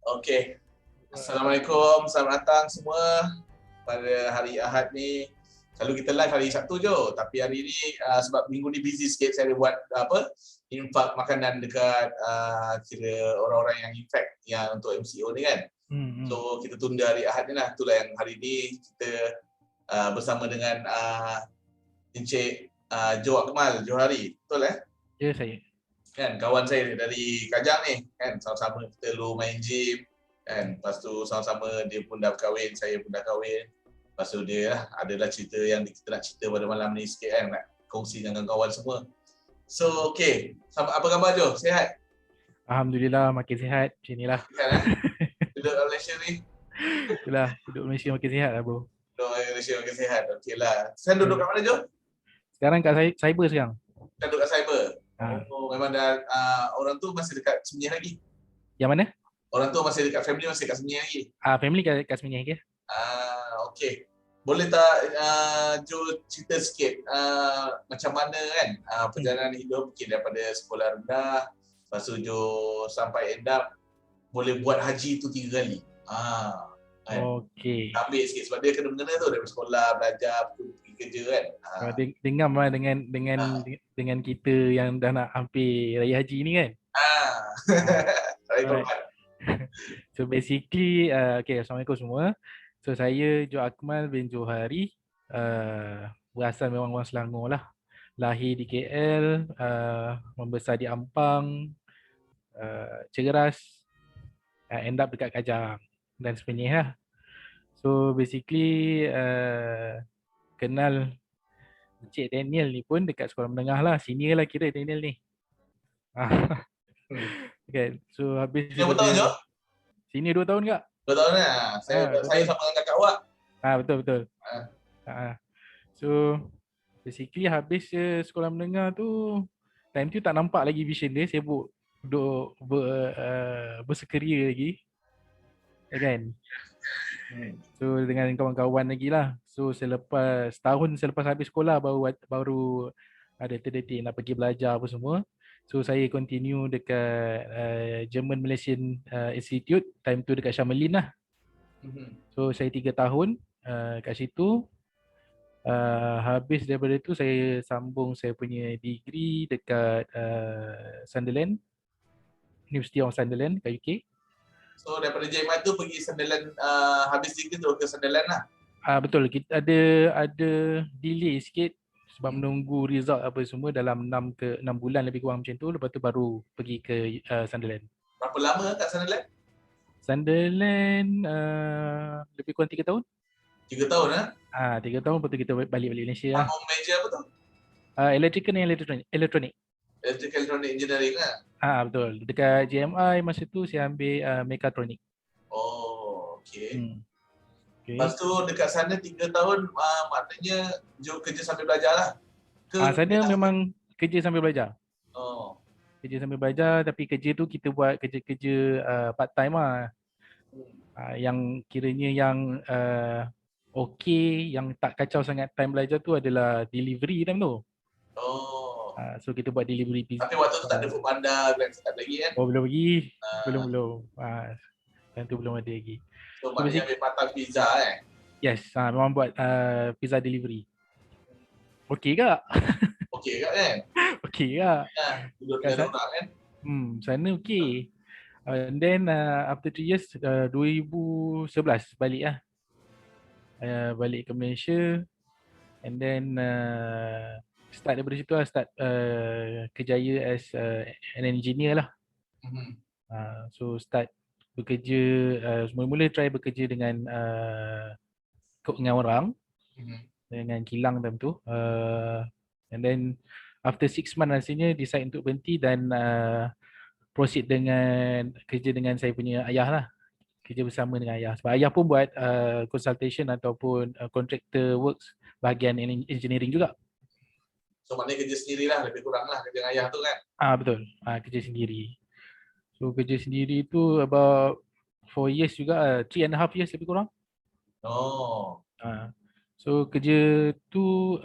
Okey. Assalamualaikum, selamat datang semua pada hari Ahad ni. Selalu kita live hari Sabtu je, tapi hari ni sebab minggu ni busy sikit, saya ada buat infak makanan dekat kira orang-orang yang infak yang untuk MCO ni kan. So kita tunda hari Ahad ni lah. Itulah yang hari ni kita bersama dengan Encik Joe Akmal Johari. Betul Ya, saya. Kan kawan saya dari Kajang ni kan, sama-sama kita dulu main gym kan. Lepas tu sama-sama dia pun dah kahwin, saya pun dah kahwin. Lepas tu dia lah, adalah cerita yang kita nak cerita pada malam ni sikit kan, nak kongsi dengan kawan semua. So okey, apa khabar Jo? Sihat? Alhamdulillah makin sihat macam inilah. Sihat Duduk dalam Malaysia ni? Itulah, duduk Malaysia makin sihat lah bro. Duduk Malaysia makin sihat, okey lah. Sekarang duduk kat mana Jo? Sekarang kat cyber sekarang. Sekarang duduk kat cyber? Memang dah orang tu masih dekat Semenyih lagi? Yang mana? Orang tu masih dekat, family masih dekat Semenyih lagi? Family kat Semenyih lagi. Okey. Boleh tak Jo cerita sikit macam mana kan perjalanan hidup mungkin daripada sekolah rendah, lepas tu Jo sampai end up boleh buat haji tu 3 kali. Kan? Okey. Ambil sikit sebab dia kena mengena tu daripada sekolah, belajar, pergi kerja kan. Dengar lah dengan kita yang dah nak hampir raya haji ni kan. So basically okay, Assalamualaikum semua. So saya Joe Akmal bin Johari, berasal memang orang Selangor lah. Lahir di KL, membesar di Ampang, Ceras, end up dekat Kajang dan Semenyih lah. So basically kenal Encik Daniel ni pun dekat sekolah menengah lah. Senior lah kira Daniel ni. Okay. So habis Senior berapa tahun Jo? Senior 2 tahun kak? 2 tahun lah. Saya sama dengan kakak awak. Betul. So basically habis sekolah menengah tu, time tu tak nampak lagi vision dia, sibuk duduk bersekeria lagi. Kan? So dengan kawan-kawan lagi lah. So setahun selepas habis sekolah baru ada terdetik nak pergi belajar apa semua. So saya continue dekat German Malaysian Institute, time tu dekat Shamelin lah. So saya 3 tahun kat situ. Habis daripada tu saya sambung saya punya degree dekat Sunderland, University of Sunderland kat UK. So daripada JMI tu pergi Sunderland, habis degree tu ke Sunderland lah. Betul, kita ada delay sikit sebab menunggu result apa semua dalam 6 bulan lebih kurang macam tu, lepas tu baru pergi ke Sunderland. Berapa lama kat Sunderland? Sunderland lebih kurang 3 tahun. 3 tahun 3 tahun, lepas tu kita balik Malaysia lah. Sambung major apa tu? Electrical and Electronic. Electrical Electronic Engineering lah. Betul. Dekat JMI masa tu saya ambil Mechatronic. Okay. Lepas tu dekat sana 3 tahun, maknanya Jo kerja sambil belajar lah? Sana memang kerja sambil belajar. Kerja sambil belajar, tapi kerja tu kita buat kerja-kerja part time lah. Yang kiranya yang okey, yang tak kacau sangat time belajar tu adalah delivery time tu. So kita buat delivery pizza. Tapi waktu tu tak ada Foodpanda lagi kan? Belum lagi. Belum. Time tu belum ada lagi. So maknanya ambil part-time pizza Yes, memang buat pizza delivery. Okey kak? Okey kak kan? Okey kak. Duduk dengan orang kan? Sana okey. And then after 3 years, 2011 balik lah. Balik ke Malaysia. And then start daripada situ lah, start kerjaya as an engineer lah. So start bekerja, mula-mula try bekerja dengan orang, dengan kilang time tu. And then after 6 months rasanya decide untuk berhenti dan proceed dengan kerja dengan saya punya ayah lah. Kerja bersama dengan ayah. Sebab ayah pun buat consultation ataupun contractor works bahagian engineering juga. So maknanya kerja sendiri lah, lebih kurang lah kerja dengan ayah tu kan? Betul, kerja sendiri. So kerja sendiri tu about 4 years juga, 3.5 years lebih kurang. So kerja tu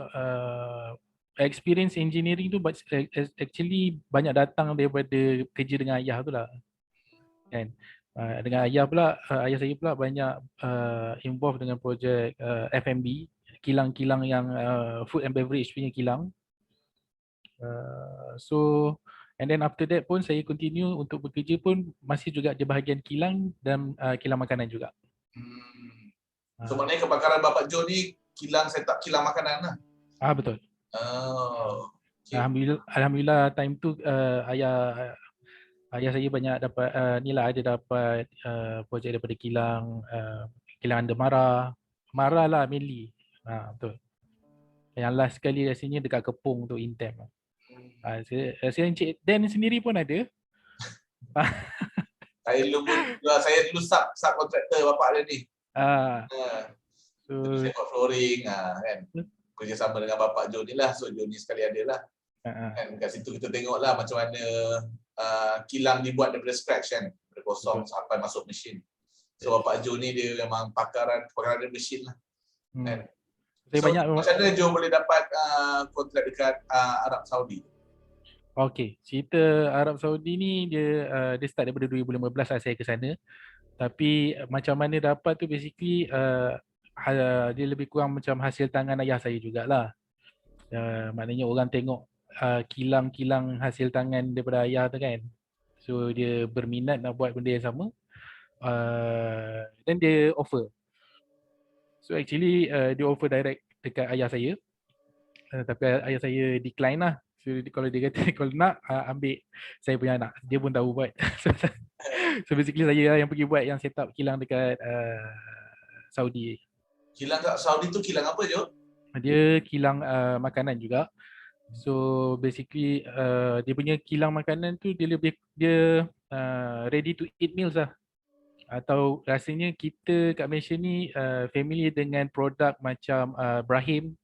experience engineering tu actually banyak datang daripada kerja dengan ayah tu lah kan. Dengan ayah pula, ayah saya pula banyak involved dengan projek F&B, kilang-kilang yang food and beverage punya kilang. So and then after that pun saya continue untuk bekerja pun masih juga di bahagian kilang dan kilang makanan juga. So maknanya kebakaran Bapak Jo ni kilang setup kilang makanan lah. Betul. Okay. Alhamdulillah time tu ayah saya banyak dapat ada dapat projek daripada kilang Mara lah mainly. Betul. Yang last sekali rasanya dekat Kepung tu Intem. Saya Encik Dan sendiri pun ada. Saya dulu sub kontraktor bapak dia ni. Saya buat flooring kan. Kerjasama dengan bapak Jo ni lah. So Jo ni sekali ada lah. Kan kat situ kita tengok lah macam mana kilang dibuat daripada scratch kan. Daripada kosong sampai masuk mesin. So bapak Jo ni dia memang pakaran dia mesin lah. Kan. So macam mana Jo boleh dapat kontrak dekat Arab Saudi? Okey, cerita Arab Saudi ni dia start daripada 2015 lah saya ke sana. Tapi macam mana dapat tu basically dia lebih kurang macam hasil tangan ayah saya jugalah. Maknanya orang tengok kilang-kilang hasil tangan daripada ayah tu kan. So dia berminat nak buat benda yang sama. Dan dia offer. So actually dia offer direct dekat ayah saya. Tapi ayah saya decline lah. So kalau dia kata kalau nak ambil saya punya anak, dia pun tahu buat. So basically saya lah yang pergi buat yang set up kilang dekat Saudi. Kilang kat Saudi tu kilang apa Jo? Dia kilang makanan juga. So basically dia punya kilang makanan tu dia ready to eat meals lah. Atau rasanya kita kat Malaysia ni familiar dengan produk macam Brahim.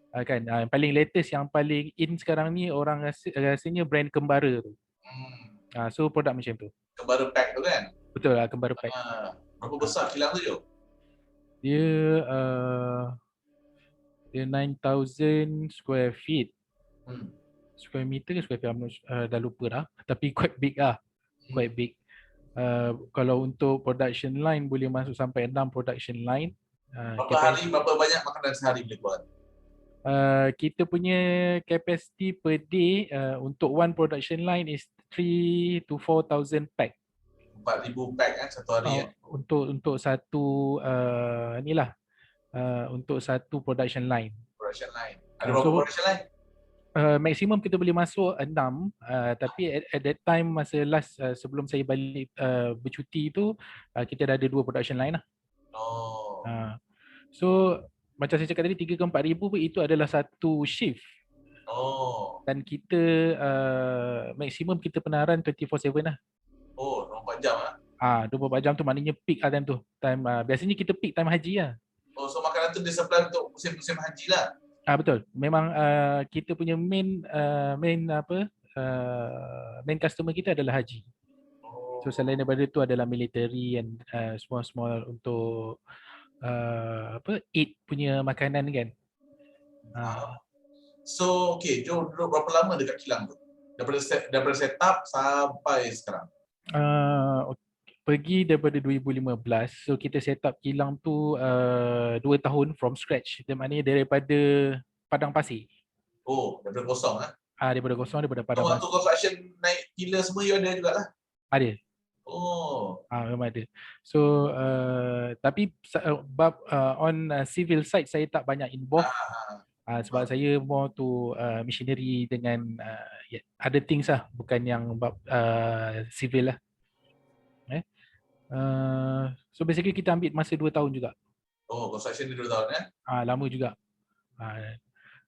Kan yang paling latest, yang paling in sekarang ni orang rasanya brand Kembara tu. So produk macam tu. Kembara Pack tu kan? Betul lah, Kembara Pack. Berapa besar kilang tu Jo? Dia 9,000 square feet. Square meter ke square feet dah lupa dah. Tapi quite big lah. Quite big. Kalau untuk production line boleh masuk sampai 6 production line. Berapa banyak makanan sehari boleh buat? Kita punya capacity per day untuk one production line is 3 to 4,000 pack. 4,000 pack kan satu hari kan? Untuk satu untuk satu production line. Ada berapa production line? Maksimum kita boleh masuk 6 tapi at that time masa last sebelum saya balik bercuti tu kita dah ada 2 production line lah. So macam saya cakap tadi 3 ke 4 ribu pun itu adalah satu shift. Dan kita maksimum kita penaran 24/7 lah. 24 jam lah. 24 jam tu maknanya peak time tu. Biasanya kita peak time haji lah. So makanan tu disupply untuk musim-musim haji lah. Betul. Memang kita punya main customer kita adalah haji. So selain daripada tu adalah military and small untuk eat punya makanan kan. So okay, Jo duduk berapa lama dekat kilang tu? Daripada set up sampai sekarang? Pergi daripada 2015. So kita set up kilang tu 2 tahun from scratch. Maknanya daripada padang pasir. Daripada kosong lah? Daripada kosong, daripada padang pasir. Waktu construction naik pillar semua you ada juga lah? Ada. Memang ada. So tapi on civil side saya tak banyak involved. Sebab saya more to machinery dengan other things lah, bukan yang civil lah. So basically kita ambil masa 2 tahun juga. Construction ni 2 tahun lama juga.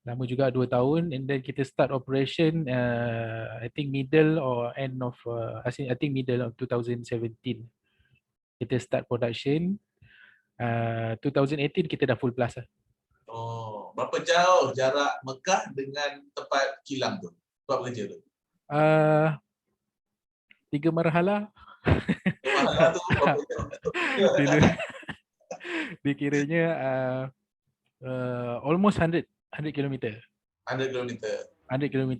Lama juga 2 tahun, and then kita start operation I think middle or end of I think middle of 2017. Kita start production. 2018 kita dah full blast lah. Berapa jauh jarak Mekah dengan tempat kilang tu? Buat kerja tu? 3 marhalah. Tu berapa jauh? Dia kiranya almost 100 km. 100 km. 100 km.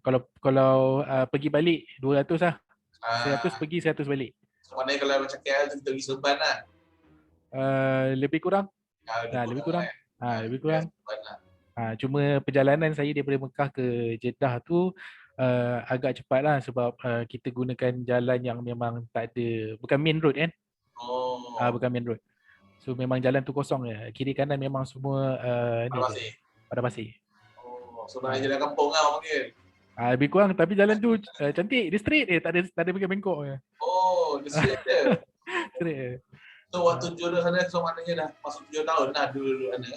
Kalau pergi balik 200 lah. 100 pergi 100 balik. So maknanya kalau macam KL tu kita pergi Seremban lah. Lebih kurang. Lebih kurang. Lebih kurang. Cuma perjalanan saya daripada Mekah ke Jeddah tu agak cepat lah sebab kita gunakan jalan yang memang tak ada, bukan main road kan. Bukan main road. So memang jalan tu kosong je. Kiri kanan memang semua ni je. Pada pasir. So maknanya jalan kampung lah orang panggil. Lebih kurang, tapi jalan tu cantik, dia straight je, tak ada bengkok je. Dia straight je. Straight je. So waktu duduk sana, so maknanya dah masuk 7 tahun lah duduk sana.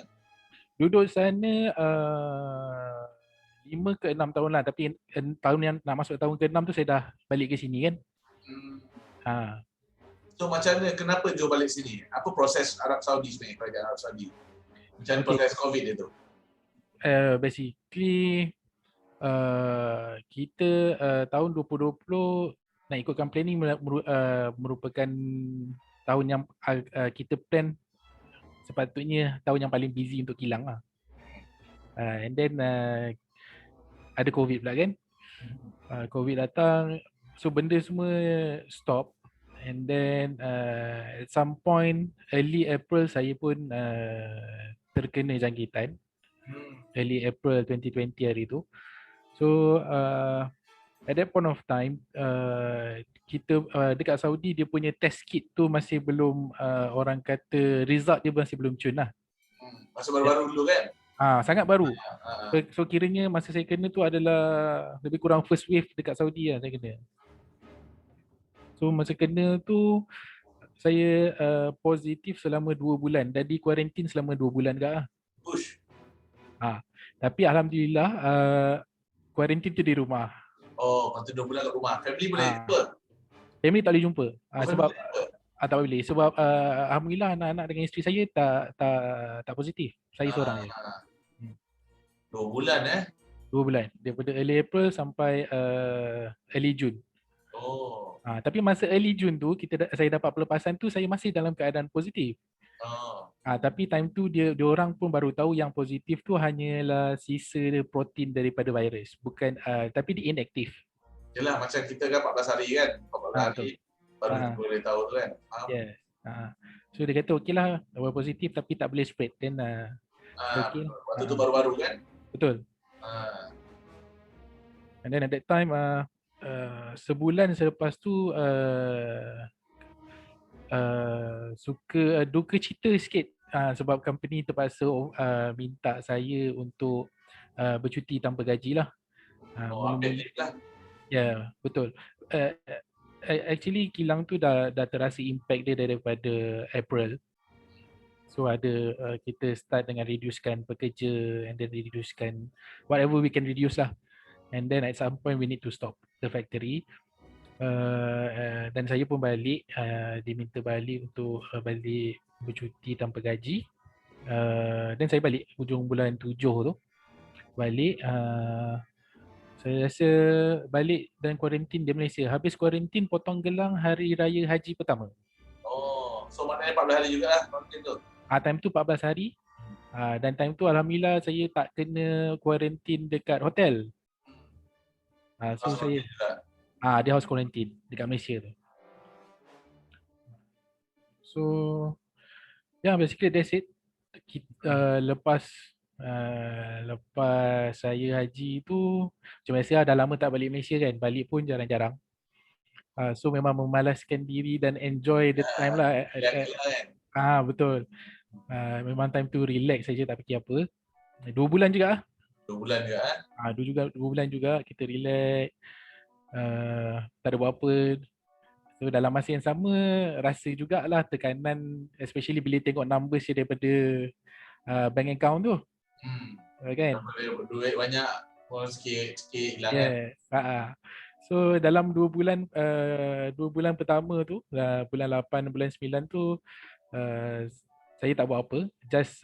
Duduk sana 5 ke 6 tahun lah, tapi tahun yang nak masuk tahun ke-6 tu saya dah balik ke sini kan. So macam mana, kenapa Joe balik sini? Apa proses Arab Saudi sebenarnya, kerajaan Arab Saudi? Macam mana proses COVID dia tu? Basically kita tahun 2020 nak ikutkan planning merupakan tahun yang kita plan sepatutnya tahun yang paling busy untuk kilang lah. And then ada COVID pula kan. COVID datang, so benda semua stop. And then at some point early April saya pun terkena jangkitan. Early April 2020 hari tu. So at that point of time kita dekat Saudi dia punya test kit tu masih belum orang kata result dia masih belum cun lah. Masa baru-baru dulu kan? Sangat baru. So kiranya masa saya kena tu adalah lebih kurang first wave dekat Saudi lah saya kena. So masa kena tu saya positif selama 2 bulan dan di kuarantin selama 2 bulan juga lah. Tapi alhamdulillah kuarantin tu di rumah. Masa 2 bulan kat rumah. Family boleh jumpa? Family tak boleh jumpa. Sebab tak boleh. Sebab alhamdulillah anak-anak dengan isteri saya tak positif. Saya seorang je. 2 bulan 2 bulan. Daripada early April sampai early June. Tapi masa early June tu saya dapat pelepasan tu saya masih dalam keadaan positif. Tapi time tu dia orang pun baru tahu yang positif tu hanyalah sisa protein daripada virus, bukan tapi dia inaktif. Yalah macam kita kan 14 hari kan, 14 hari baru boleh tahu tu kan. Yes. So dia kata okeylah, positif tapi tak boleh spread. Then okay. Waktu tu baru-baru kan? Betul. And then at that time sebulan selepas tu duka cita sikit sebab company terpaksa minta saya untuk bercuti tanpa gaji lah. Ya, betul. Actually kilang tu dah terasa impact dia daripada April. So ada kita start dengan reducekan pekerja and then reducekan whatever we can reduce lah. And then at some point we need to stop the factory. Dan saya pun balik, diminta balik untuk balik bercuti tanpa gaji. Dan saya balik hujung bulan 7 tu. Balik, saya rasa balik dan kuarantin di Malaysia. Habis kuarantin potong gelang hari raya haji pertama. So maknanya 14 hari juga lah kuarantin tu? Time tu 14 hari. Dan time tu alhamdulillah saya tak kena kuarantin dekat hotel. So saya dia house quarantine dekat Malaysia tu. So basically that's it. Lepas saya haji tu macam biasa dah lama tak balik Malaysia kan. Balik pun jarang-jarang. So memang memalaskan diri dan enjoy the time lah. Betul. Memang time tu relax saja, tak fikir apa. 2 bulan juga. 2 bulan juga 2 bulan juga kita relax. Tak ada buat apa. So dalam masa yang sama rasa jugalah tekanan, especially bila tengok numbers daripada bank account tu. Kan? Duit banyak, sikit hilang kan. So dalam 2 bulan pertama tu, bulan 8, bulan 9 tu saya tak buat apa, just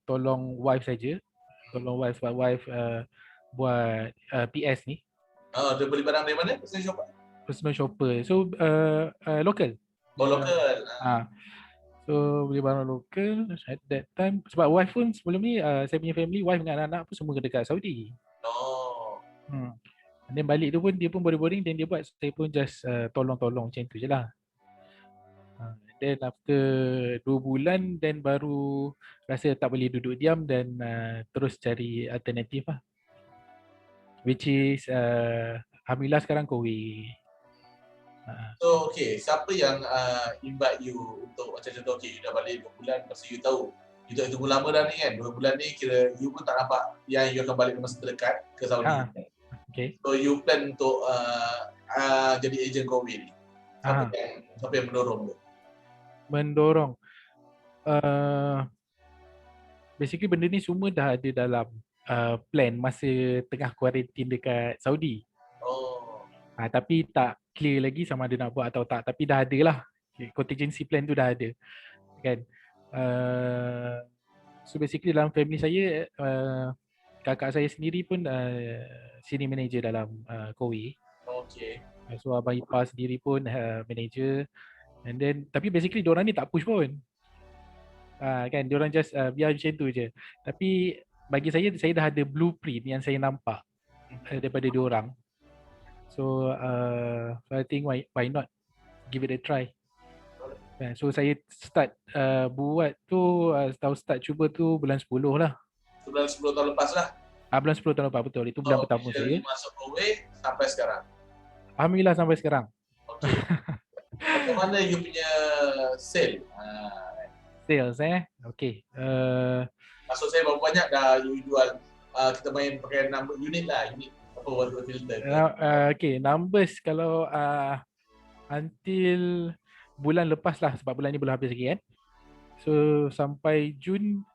tolong wife saja. Tolong wife buat PS ni. Dia beli barang dari mana? Personal shopper. So local. Local. So beli barang local at that time. Sebab wife pun sebelum ni saya punya family, wife dengan anak-anak pun semua dekat Saudi. Dan balik tu pun dia pun boring-boring, dan dia buat, saya pun just tolong-tolong macam tu je lah. Then after 2 bulan, then baru rasa tak boleh duduk diam, dan terus cari alternatif lah. Which is Alhamdulillah sekarang Kowe. So okay, siapa yang invite you untuk macam contoh, okay, you dah balik 2 bulan, lepas tu you tahu you tak tunggu lama dah ni kan, 2 bulan ni kira you pun tak nampak yang you akan balik dalam masa terdekat ke Saudi. Okay. So you plan untuk jadi ejen Kowe ni. Siapa yang mendorong tu? Mendorong. Basically benda ni semua dah ada dalam plan masa tengah kuarantin dekat Saudi. Tapi tak clear lagi sama ada nak buat atau tak. Tapi dah ada lah. Contingency plan tu dah ada. Kan? So basically dalam family saya, kakak saya sendiri pun senior manager dalam Kowe. Okay. So abang ipar sendiri pun manager. And then, tapi basically diorang ni tak push pun. Kan, diorang just biar macam tu je. Tapi bagi saya dah ada blueprint yang saya nampak daripada diorang. So I think why not give it a try. So saya start buat tu, start cuba tu bulan 10 lah. Bulan 10 tahun lepas lah. Bulan 10 tahun lepas, betul. Itu bulan pertama saya. Masuk Kowe sampai sekarang. Alhamdulillah sampai sekarang. Okay. Macam mana you punya sale? Sales okay. Maksud saya berapa banyak dah you jual, kita main pakai number unit lah, unit apa water filter. Okay, numbers kalau until bulan lepas lah, sebab bulan ni belum habis lagi kan. So sampai Jun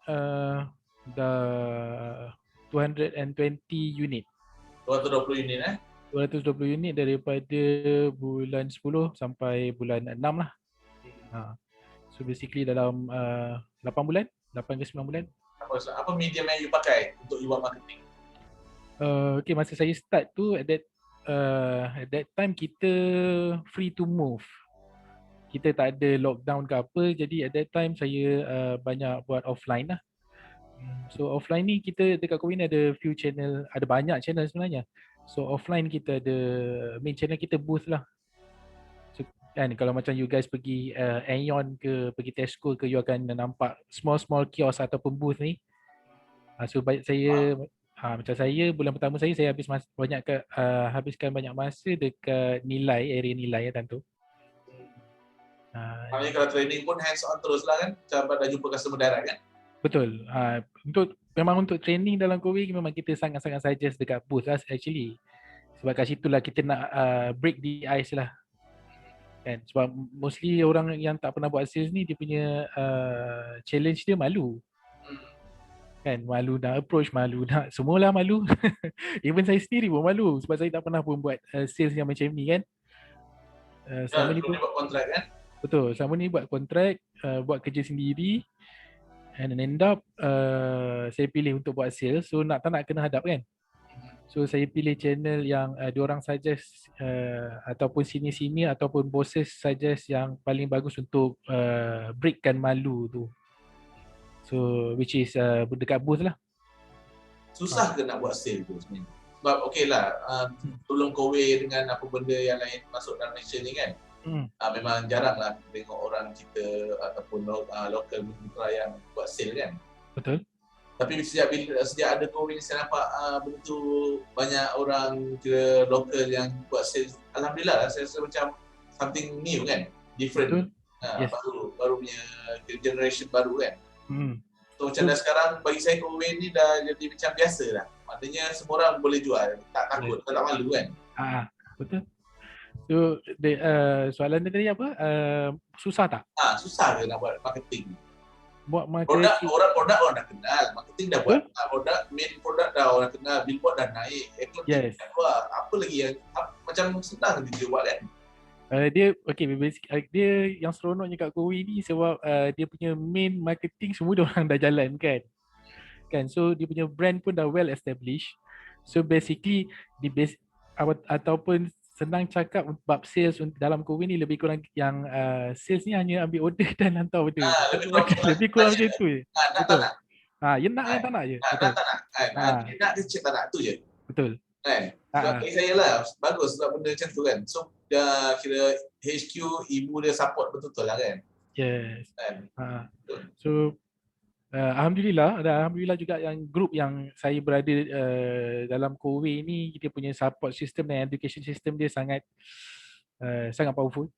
dah 220 unit. 220 unit 220 unit daripada bulan 10 sampai bulan 6 lah. So basically dalam 8 bulan, 8 ke 9 bulan. Apa medium yang you pakai untuk you buat marketing? Okay, masa saya start tu, at that time kita free to move. Kita tak ada lockdown ke apa, jadi at that time saya banyak buat offline lah. So offline ni kita dekat Kowe ni ada few channel, ada banyak channel sebenarnya. So offline kita ada main channel kita booth lah. So kan, kalau macam you guys pergi Aeon ke, pergi Tesco ke, you akan nampak small kiosk ataupun booth ni. So baik saya macam saya bulan pertama saya habiskan banyak masa dekat area nilai tentu. Maknanya kalau training pun hands on terus lah kan, sampai dah jumpa customer direct kan? Betul. Memang untuk training dalam Kowe memang kita sangat-sangat suggest dekat booth lah actually. Sebab kat situ lah kita nak break the ice lah. Kan? Sebab mostly orang yang tak pernah buat sales ni, dia punya challenge dia malu. Kan, malu nak approach, malu nak, semualah malu. Even saya sendiri pun malu sebab saya tak pernah pun buat sales yang macam ni kan. Selama ni pun buat kontrak kan? Betul, selama ni buat kontrak, buat kerja sendiri, and end up saya pilih untuk buat sales. So nak tak nak kena hadap kan. So saya pilih channel yang diorang suggest ataupun senior ataupun bosses suggest yang paling bagus untuk breakkan malu tu. So which is dekat booth lah. Susah ke nak buat sale tu sebenarnya? Sebab okey lah, tolong Kowe dengan apa benda yang lain masuk dalam Malaysia ni kan. Memang jarang lah tengok orang kita ataupun local mitra yang buat sale kan. Betul. Tapi sejak ada Kowe ni saya nampak benda tu banyak orang kira local yang buat sale. Alhamdulillah lah, saya rasa macam something new kan, different. Yes. Baru punya generation baru kan. So macam dah sekarang bagi saya Kowe ni dah jadi macam biasa lah. Maknanya semua orang boleh jual, tak takut, tak malu kan. Betul. So soalan dia tadi apa? Susah tak? Susah ke nak buat marketing? Buat marketing. Produk orang dah kenal, marketing dah buat. Main produk dah orang kenal, billboard dah naik, yes. Dah keluar. Apa lagi yang macam senang dia buat kan? Dia yang seronoknya kat Kowe ni sebab dia punya main marketing semua dia orang dah jalan kan. So dia punya brand pun dah well established. So basically ataupun senang cakap bab sales dalam Kowe ni lebih kurang yang sales ni hanya ambil order dan hantar betul. Lebih kurang macam tu je. Nak tak nak. Ya nak tak nak je. Nak tak nak. Nak dia cek tak nak tu je. Betul. Kan? Sebab bagi saya lah, bagus sebab benda macam tu kan. So, dah kira HQ, ibu dia support betul-betul lah kan. Yes. Kan? So, Alhamdulillah juga yang grup yang saya berada dalam Kowe ni, kita punya support system dan education system dia sangat sangat powerful.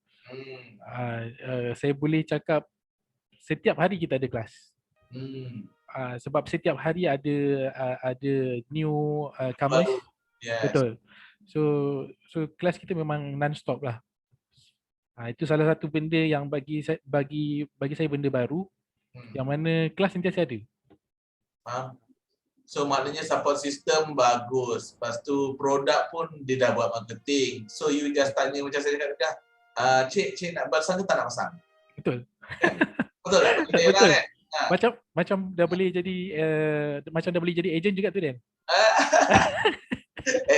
Saya boleh cakap setiap hari kita ada kelas. Sebab setiap hari ada new comers. Yes. Betul. So kelas kita memang non-stop lah. Itu salah satu benda yang bagi saya benda baru, yang mana kelas sentiasa ada. Faham. So maknanya support system bagus. Lepas tu produk pun dia dah buat marketing. So you just tanya macam saya cakap dah, cik nak pasang ke tak nak pasang? Betul. Betul tak? Betul. Kan? Macam dah boleh jadi agent juga tu Dan.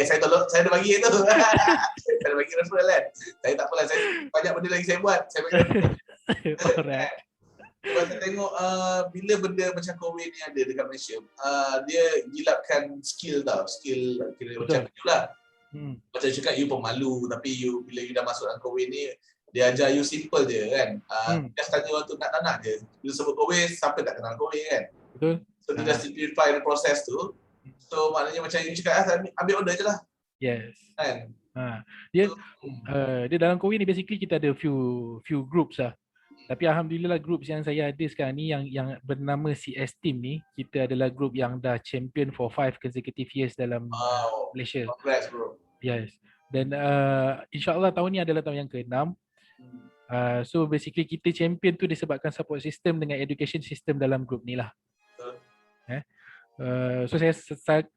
Saya dah bagi tu. Saya dah bagi referral kan. Saya tak apalah, saya banyak benda lagi saya buat. Saya bagi referral. Alright. Sebab saya tengok bila benda macam COVID ni ada dekat Malaysia, dia gilapkan skill tau. Skill kira macam tu lah. Macam cakap you pemalu, tapi bila you dah masuk dalam COVID ni, dia ajar you simple je kan. Just tanya waktu nak tak nak je. Bila sebut COVID, siapa tak kenal COVID kan. Betul. So dia dah simplify the process tu. So maknanya macam you cakap, ambil order je lah. Yes. Kan? Dia dalam COVID ni basically kita ada few groups lah. Tapi alhamdulillah group yang saya ada sekarang ni yang bernama CS Team ni, kita adalah group yang dah champion for 5 consecutive years dalam Malaysia. Congrats bro. Yes. Dan insyaAllah tahun ni adalah tahun yang ke-6. So basically kita champion tu disebabkan support system dengan education system dalam group ni lah. So saya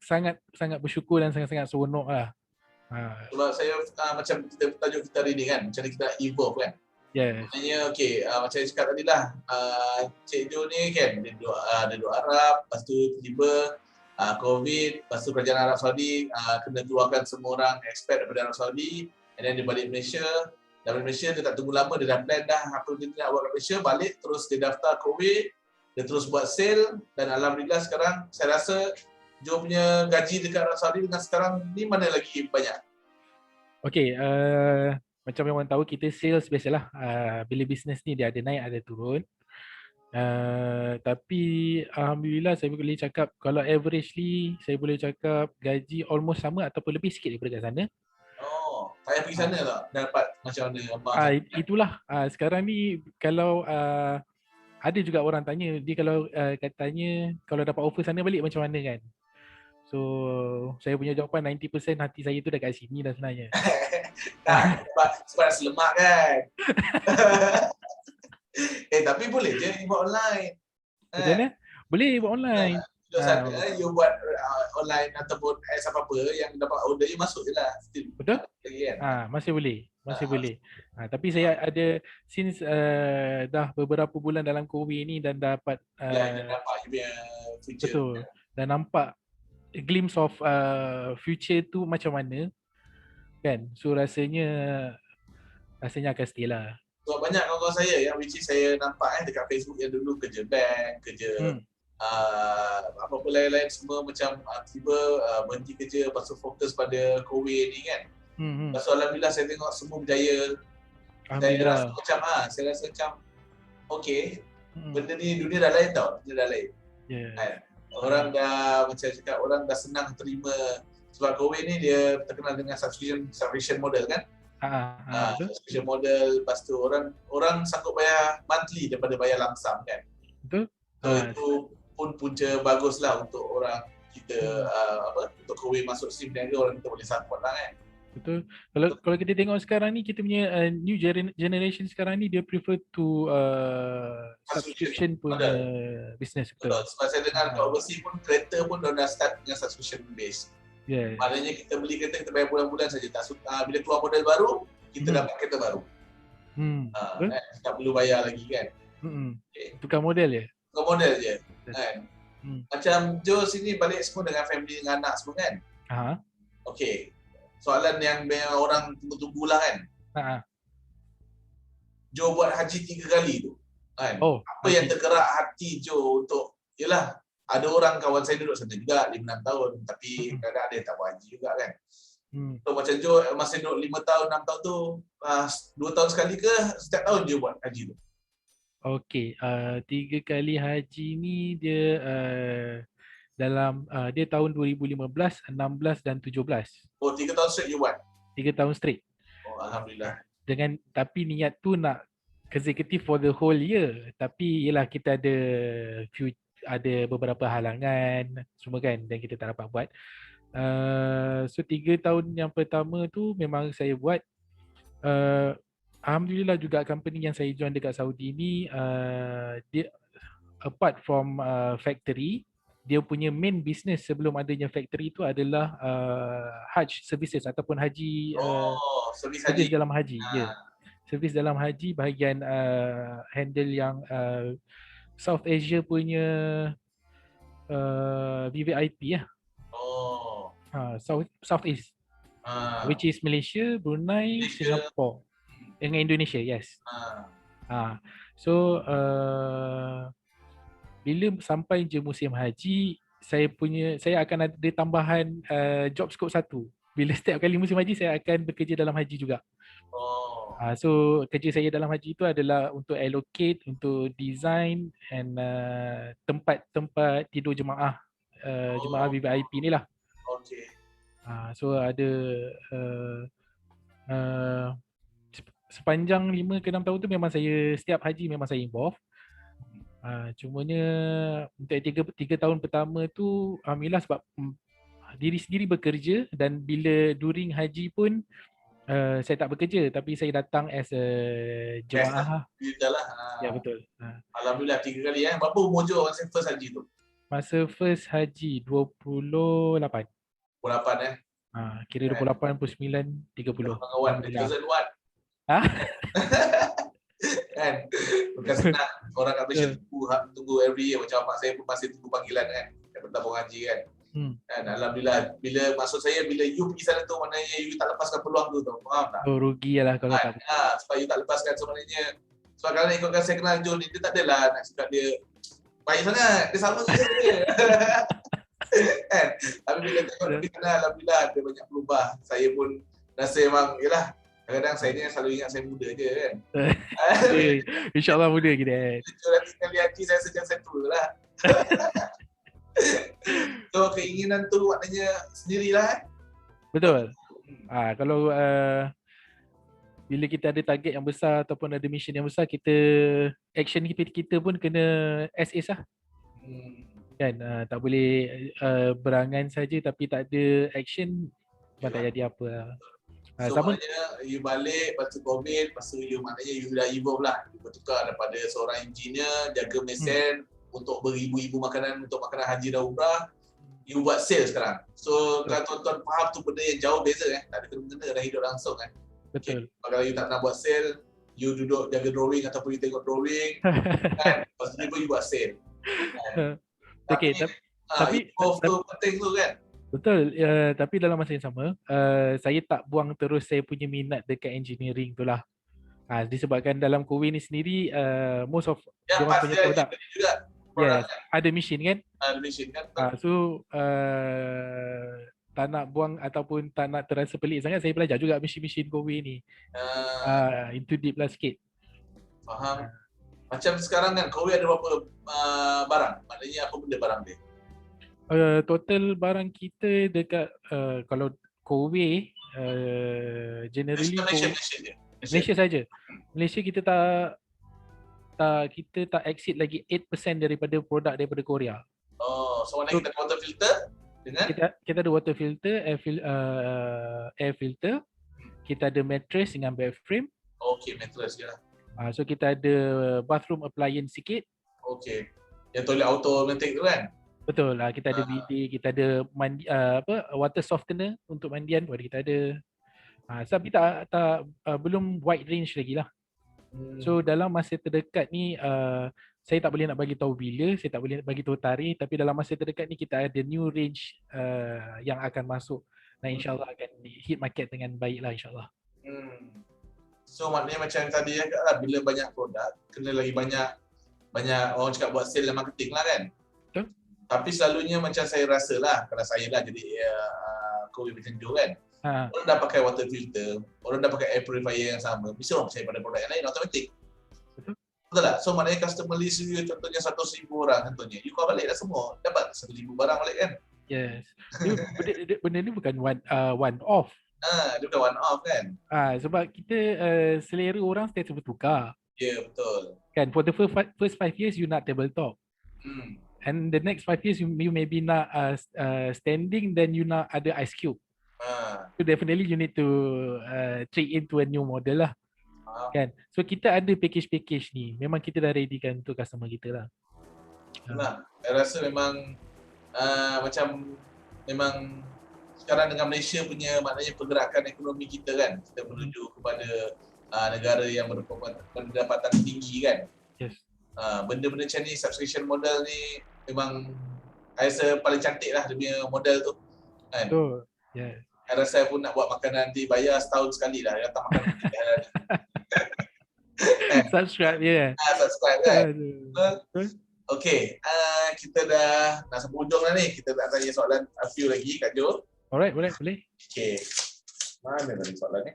sangat bersyukur dan sangat seronok lah. Sebab saya macam kita tajuk kita hari ni kan, macam kita evolve kan. Yes. Maknanya macam saya cakap tadi lah, Cik Jo ni kan dia duduk Arab, lepas tu tiba COVID, lepas tu kerajaan Arab Saudi kena keluarkan semua orang expat daripada Arab Saudi, and then dia balik Malaysia. Dari Malaysia dia tak tunggu lama, dia dah plan dah apa dia nak buat kat Malaysia, balik terus dia daftar COVID, dia terus buat sale, dan alhamdulillah sekarang saya rasa Jo punya gaji dekat Arab Saudi dengan sekarang ni mana lagi banyak? Okay, macam yang orang tahu kita sales biasalah, bila bisnes ni dia ada naik ada turun. Tapi alhamdulillah saya boleh cakap kalau averagely saya boleh cakap gaji almost sama ataupun lebih sikit daripada kat sana. Saya pergi sana tak dapat macam mana itulah sekarang ni kalau ada juga orang tanya dia kalau katanya kalau dapat offer sana balik macam mana kan. So saya punya jawapan 90% hati saya tu dah kat sini dah sebenarnya. Sebab selemak kan. Tapi boleh je buat online. Macam mana? Boleh buat online. You buat online ataupun apa-apa yang dapat order you masuk je lah. Betul? Masih boleh. Tapi saya ada since dah beberapa bulan dalam COVID ni dan dapat nampak you punya future. Betul. Dan nampak glimpse of future tu macam mana kan. So rasanya akan stay lah. So banyak kawan-kawan saya yang which is saya nampak dekat Facebook yang dulu kerja bank, kerja apa-apa lain-lain semua macam tiba berhenti kerja lepas tu fokus pada COVID ni kan. Lepas tu alhamdulillah saya tengok semua berjaya. Saya rasa macam okay, benda ni dunia dah lain tau, dunia dah lain. Orang dah macam cakap, orang dah senang terima sebab COVID ni dia terkenal dengan subscription model kan. Subscription model, lepas tu orang sanggup bayar monthly daripada bayar lamsam kan. Betul. So itu pun punca bagus lah untuk orang kita untuk COVID masuk SIM niaga, orang kita boleh support lah kan. Betul. Kalau kita tengok sekarang ni kita punya new generation sekarang ni dia prefer to subscription punya business. Betul. Sebab saya dengar kat overseas pun kereta pun dah start dengan subscription base. Maknanya kita beli kereta kita bayar bulan-bulan saja, tak bila keluar model baru kita dapat kereta baru. Tak perlu bayar lagi kan. Tukar model je. Tukar model je kan. Macam Jo sini balik semua dengan family dengan anak semua kan. Okay. Soalan yang orang tunggu-tunggu lah kan. Jo buat haji 3 kali tu kan. Apa yang tergerak hati Jo untuk, yelah, ada orang kawan saya duduk sana juga 5-6 tahun, tapi kadang ada yang tak buat haji juga kan. So macam Jo masa duduk 5 tahun 6 tahun tu 2 tahun sekali ke setiap tahun je buat haji tu? Okey, 3 kali haji ni dia dalam dia tahun 2015, 16 dan 17. Oh 3 tahun straight je buat? 3 tahun straight. Oh Alhamdulillah. Tapi niat tu nak consecutive for the whole year. Tapi yelah kita ada beberapa halangan semua kan dan kita tak dapat buat. So 3 tahun yang pertama tu memang saya buat. Alhamdulillah juga company yang saya join dekat Saudi ni dia apart from factory, dia punya main business sebelum adanya factory tu adalah Hajj services ataupun haji Servis servis haji. dalam haji. Ya. Yeah. Servis dalam haji bahagian handle yang South Asia punya VVIP lah. Southeast. Which is Malaysia, Brunei, Singapore. Dengan Indonesia, yes. So bila sampai je musim haji, saya akan ada tambahan job scope satu. Bila setiap kali musim haji saya akan bekerja dalam haji juga. So kerja saya dalam haji itu adalah untuk allocate, untuk design and tempat tidur jemaah jemaah VVIP ni lah. So ada sepanjang 5 ke 6 tahun tu memang saya setiap haji memang saya involve. Cumanya untuk 3 tahun pertama tu alhamdulillah sebab diri sendiri bekerja dan bila during haji pun saya tak bekerja tapi saya datang as a jemaah. Ya betul. Alhamdulillah 3 kali Berapa umur Jo masa first haji tu? Masa first haji 28. 28 kira 28, 29, 30. Kawan doesn't what? Kan? Bukan senang orang kat Malaysia tunggu every year. Macam mak saya pun masih tunggu panggilan kan daripada tabung haji kan. Dan Alhamdulillah bila maksud saya bila you pergi sana tu maknanya you tak lepaskan peluang tu tau. Faham tak? Rugi lah kalau tak. Sebab you tak lepaskan sebenarnya. Sebab kalau ikutkan saya kenal John ni dia tak adalah nak cakap dia baik sangat. Dia sama je dia. Kan? Tapi bila tengok dia kenal Alhamdulillah dia banyak berubah. Saya pun rasa memang yalah kadang-kadang saya ni selalu ingat saya muda je kan. InsyaAllah muda kita kan. Nanti sekali haji saya sejak settle lah. So keinginan tu maknanya sendirilah Betul. Kalau bila kita ada target yang besar ataupun ada mission yang besar, action kita pun kena as-is lah. Kan tak boleh berangan saja tapi tak ada action tak jadi apa lah. So maknanya you balik, lepas tu COVID, lepas tu you maknanya you dah evolve lah. You bertukar daripada seorang engineer, jaga mesin untuk beribu-ibu makanan untuk makanan haji dan umrah. You buat sales sekarang. So kalau tuan-tuan faham tu benda yang jauh beza tak ada kena-kena dah hidup langsung kan. Betul. Kalau you tak nak buat sale, you duduk jaga drawing ataupun you tengok drawing kan. Lepas tu you buat sale. Tapi tu penting tu kan. Betul, tapi dalam masa yang sama, saya tak buang terus saya punya minat dekat engineering tu lah. Disebabkan dalam Kowe ni sendiri, most of diorang punya produk ada mesin kan? Ada mesin kan? So, tak nak buang ataupun tak nak terasa pelik sangat, saya belajar juga mesin-mesin Kowe ni. Into deep lah sikit. Faham. Macam sekarang kan, Kowe ada berapa barang? Maknanya apa benda barang dia? Total barang kita dekat kalau Kowe generally Malaysia saja. Malaysia kita tak exceed lagi 8% daripada produk daripada Korea. So mana kita water filter dengan kita ada water filter, air filter. Kita ada mattress dengan bed frame. Okey, mattress je lah. So kita ada bathroom appliance sikit. Okey. Yang toilet automatic tu kan? Betul lah, kita ada bidet, kita ada water softener untuk mandian pun kita ada. Tapi belum wide range lagi lah. So dalam masa terdekat ni saya tak boleh nak bagi tahu bila, saya tak boleh nak bagi tahu tarikh, tapi dalam masa terdekat ni kita ada new range yang akan masuk dan insya-Allah akan hit market dengan baik lah insya-Allah. So maknanya macam tadi bila banyak produk kena lagi banyak orang cakap buat sales dan marketing lah kan. Betul. Tapi selalunya macam saya rasa lah, kalau saya lah jadi COVID macam tu kan, orang dah pakai water filter, orang dah pakai air purifier yang sama, mesti orang percaya pada produk yang lain automatik. Betul tak? So maknanya customer list you contohnya 100,000 orang contohnya, you call balik dah semua, dapat 1,000 barang balik kan? Yes. Benda ni bukan one off. Dia bukan one off kan? Sebab kita selera orang setiap bertukar. Ya, betul. Kan, for the first 5 years you nak tabletop. And the next 5 years you maybe nak standing, then you nak ada ice cube. So definitely you need to trade into a new model lah. Kan? So kita ada package ni. Memang kita dah ready kan untuk customer kita lah. Nah, saya rasa memang memang sekarang dengan Malaysia punya maknanya pergerakan ekonomi kita kan, kita menuju kepada negara yang pendapatan tinggi kan. Yes. Benda-benda macam ni, subscription model ni memang saya rasa paling cantik lah dia punya model tu kan. Betul. Yes. Saya rasa saya pun nak buat makanan nanti bayar setahun sekali lah, datang makan subscribe je. Subscribe kan. Okay, kita dah nak sampai hujung dah ni. Kita nak tanya soalan a few lagi Kak Jo. Alright, boleh. Okay, mana tadi soalan ni?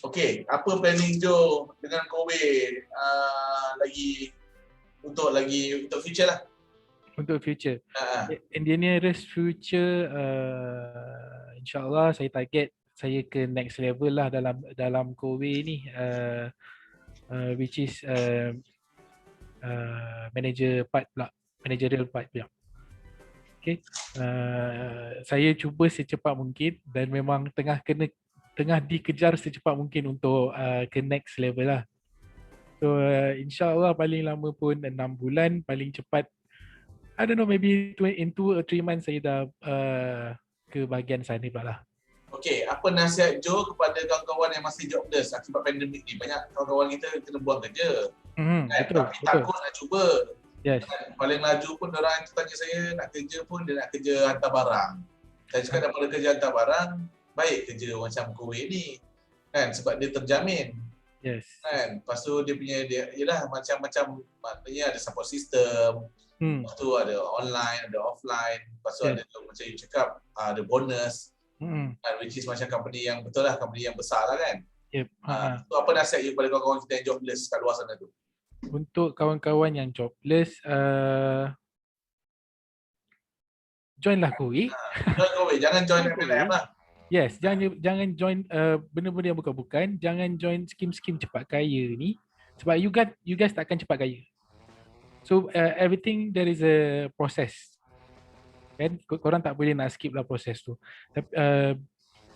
Okay, apa planning Jo dengan COVID untuk future lah? Untuk future. In the nearest future, insyaAllah saya target saya ke next level lah dalam COVID ni, which is managerial part pula. Okay. Saya cuba secepat mungkin dan memang tengah dikejar secepat mungkin untuk ke next level lah. So insyaAllah paling lama pun 6 bulan, paling cepat I don't know, maybe in 2 or 3 months saya dah ke bahagian sana pula lah. Okay, apa nasihat Joe kepada kawan-kawan yang masih jobless akibat pandemik ni? Banyak kawan-kawan kita kena buang kerja. Tapi takut nak cuba. Yes. Paling laju pun orang tanya saya nak kerja pun dia nak kerja hantar barang. Saya cakap daripada kerja hantar barang, baik kerja macam COVID ni. Kan, sebab dia terjamin. Yes. Kan, lepas tu dia ialah macam-macam, maknanya ada support system. Lepas tu ada online, ada offline. Lepas tu ada macam you cakap, ada bonus. Which is macam company yang betul lah, company yang besar lah kan. Yep. So apa nasihat you kepada kawan-kawan kita yang jobless kat luar sana tu? Untuk kawan-kawan yang jobless, join lah COVID. Join COVID, jangan join MLM lah. Yes, jangan join benda-benda yang bukan-bukan. Jangan join skim-skim cepat kaya ni. Sebab you guys takkan cepat kaya. So everything there is a process. Kan, korang tak boleh nak skip lah proses tu. Tapi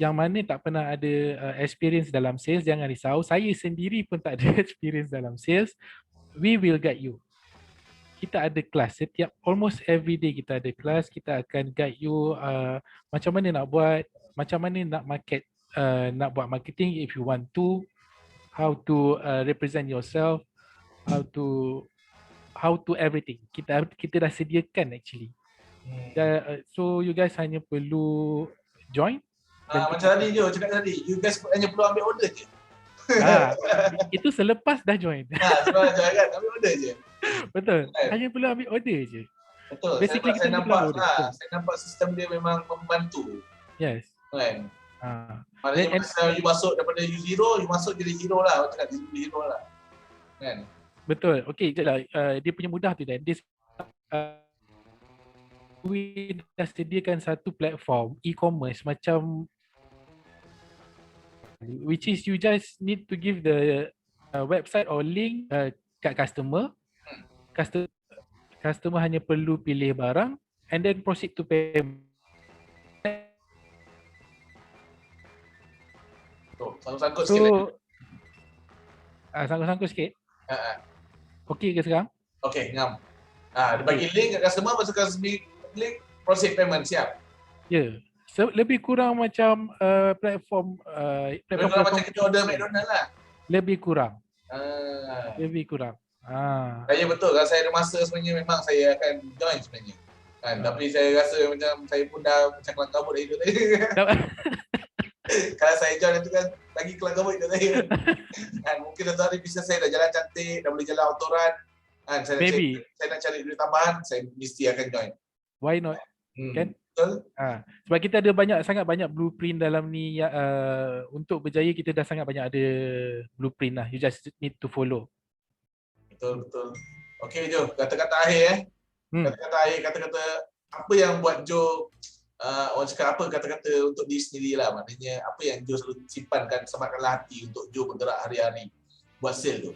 yang mana tak pernah ada experience dalam sales, jangan risau. Saya sendiri pun tak ada experience dalam sales. We will guide you. Kita ada kelas, almost every day kita ada kelas. Kita akan guide you macam mana nak buat, macam mana nak nak buat marketing if you want to, how to represent yourself, how to everything. Kita dah sediakan actually. So you guys hanya perlu join. Macam tadi Jo cakap tadi, you guys hanya perlu ambil order je. Itu selepas dah join. Sebab kan ambil order je. Betul. Hanya perlu ambil order je. Betul. Basically saya nampak sistem dia memang membantu. Yes. Kan. Maknanya masa you masuk daripada you zero, you masuk jadi hero lah. Macam cakap hero lah. Kan. Betul. Okey, jelah. Dia punya mudah tu dan dia we dah sediakan satu platform e-commerce macam which is you just need to give the website or link kat customer. Customer hanya perlu pilih barang and then proceed to payment. Sangkut sikit lagi. Sangkut sikit. Okey ke sekarang? Okey, ngam. Dia bagi link kat customer, masa customer link, proceed payment, siap. Ya. Lebih kurang macam platform macam kita order McDonald lah. Lebih kurang. Saya betul, kalau saya ada masa sebenarnya memang saya akan join sebenarnya. Kan, tapi saya rasa macam saya pun dah macam kelang kabut dari itu tadi. Kalau saya join itu kan lagi kelang kabut kat saya. Kan mungkin satu hari bisnes saya dah jalan cantik, dah boleh jalan autoran. Kan Maybe. saya nak cari duit tambahan, saya mesti akan join. Why not? Kan? Betul? Sebab kita ada sangat banyak blueprint dalam ni, untuk berjaya kita dah sangat banyak ada blueprint lah. You just need to follow. Betul. Okey Jo, kata-kata akhir Kata-kata akhir, kata-kata apa yang buat Jo orang cakap apa kata-kata untuk diri sendiri lah. Maknanya apa yang Jo selalu simpankan, sematkanlah hati untuk Jo bergerak hari-hari buat sale tu.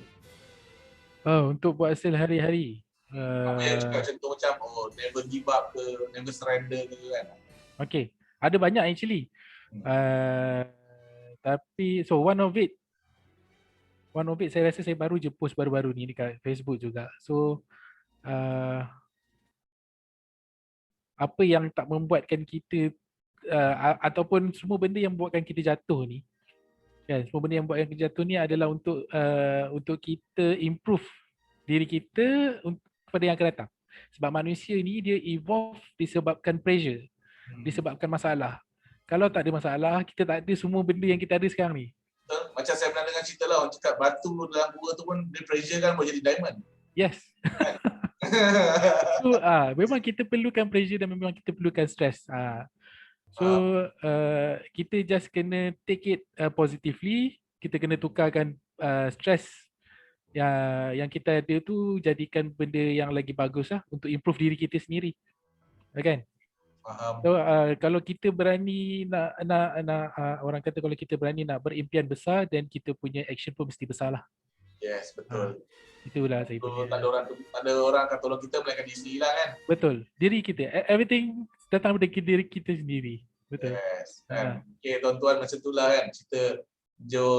Untuk buat sale hari-hari. Apa yang cakap contoh macam never give up ke, never surrender ke kan. Okay, ada banyak actually. Tapi one of it saya rasa saya baru je post baru-baru ni dekat Facebook juga. So apa yang tak membuatkan kita ataupun semua benda yang buatkan kita jatuh ni, kan, semua benda yang buatkan kita jatuh ni adalah untuk kita improve diri kita pada yang akan datang. Sebab manusia ni dia evolve disebabkan pressure, disebabkan masalah. Kalau tak ada masalah, kita tak ada semua benda yang kita ada sekarang ni. Macam saya pernah dengar cerita lah, orang cakap batu dalam gua tu pun dia pressure kan boleh jadi diamond. Yes. So memang kita perlukan pressure dan memang kita perlukan stress. So kita just kena take it positively. Kita kena tukarkan stress yang kita ada tu jadikan benda yang lagi bagus lah untuk improve diri kita sendiri. Kan? Faham. So kalau kita berani nak orang kata kalau kita berani nak berimpian besar, dan kita punya action pun mesti besar lah. Yes, betul. Itulah saya punya. Tak ada orang akan tolong kita melainkan diri sendiri lah kan. Betul. Diri kita. Everything datang dari diri kita sendiri. Betul. Yes. Okay, tuan-tuan, macam itulah kan cerita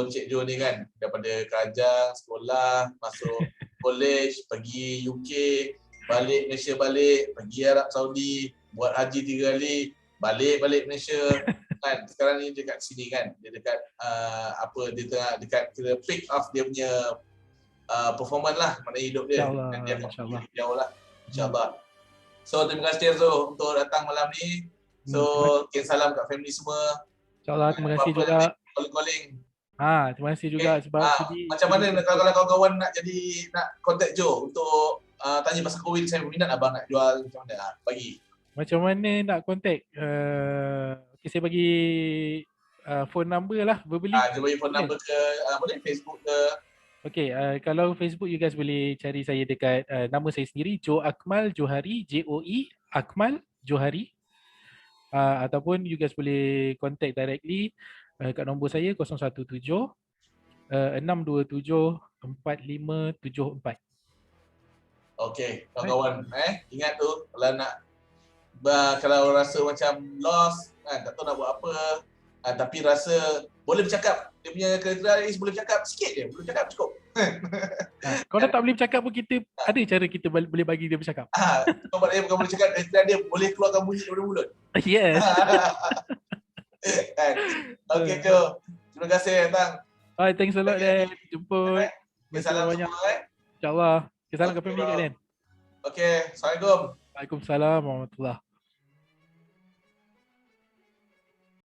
Cik Jo ni kan, daripada kerajaan, sekolah, masuk college, pergi UK, balik Malaysia, pergi Arab Saudi, buat haji 3 kali, balik Malaysia kan. Sekarang ni dekat sini kan, dia dekat dia tengah dekat peak of dia punya performance lah, mana hidup dia. Dan dia akan pergi jauh lah, insyaAllah. So terima kasih Zo untuk datang malam ni. So salam kat family semua. InsyaAllah. Terima kasih juga. Calling. Terima kasih juga sebab macam mana kalau kawan-kawan nak contact Jo untuk tanya pasal Kowin, saya minat abang nak jual, macam mana bagi? Macam mana nak contact? Okay, saya bagi phone number lah, verbally. Saya bagi phone number ke boleh Facebook ke? Okay, kalau Facebook you guys boleh cari saya dekat nama saya sendiri, Jo Akmal Johari, JOE Akmal Johari. Ataupun you guys boleh contact directly kat nombor saya 017 627 4574. Okey, kawan-kawan, ingat tu kalau rasa macam lost kan, tak tahu nak buat apa, tapi rasa boleh bercakap, dia punya kriteria boleh bercakap sikit je, boleh bercakap cukup. Kalau tak boleh bercakap pun kita ada cara kita boleh bagi dia bercakap. Sebab dia bukan boleh cakap, dia boleh keluarkan bunyi daripada mulut. Yes. Okey Jo, terima kasih datang. Thanks a lot Dan. Jumpa. Salam banyak. InsyaAllah. Salam ke family kat Dan. Okey, Assalamualaikum. Waalaikumsalam warahmatullahi.